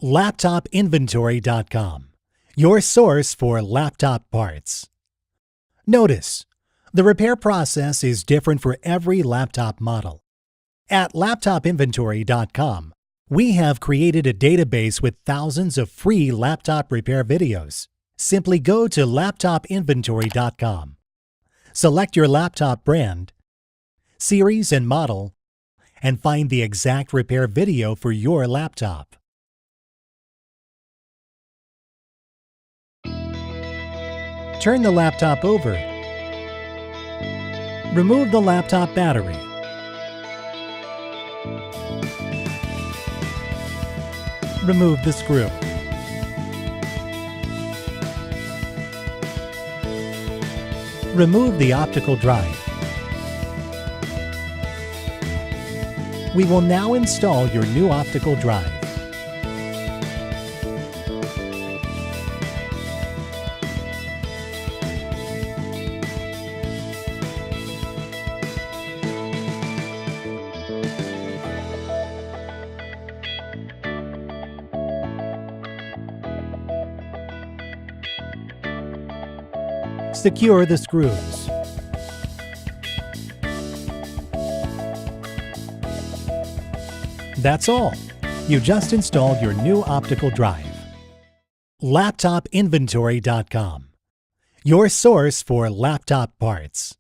LaptopInventory.com, your source for laptop parts. Notice, the repair process is different for every laptop model. At LaptopInventory.com, we have created a database with thousands of free laptop repair videos. Simply go to LaptopInventory.com. Select your laptop brand, series and model, and find the exact repair video for your laptop. Turn the laptop over. Remove the laptop battery. Remove the screw. Remove the optical drive. We will now install your new optical drive. Secure the screws. That's all. You just installed your new optical drive. LaptopInventory.com, your source for laptop parts.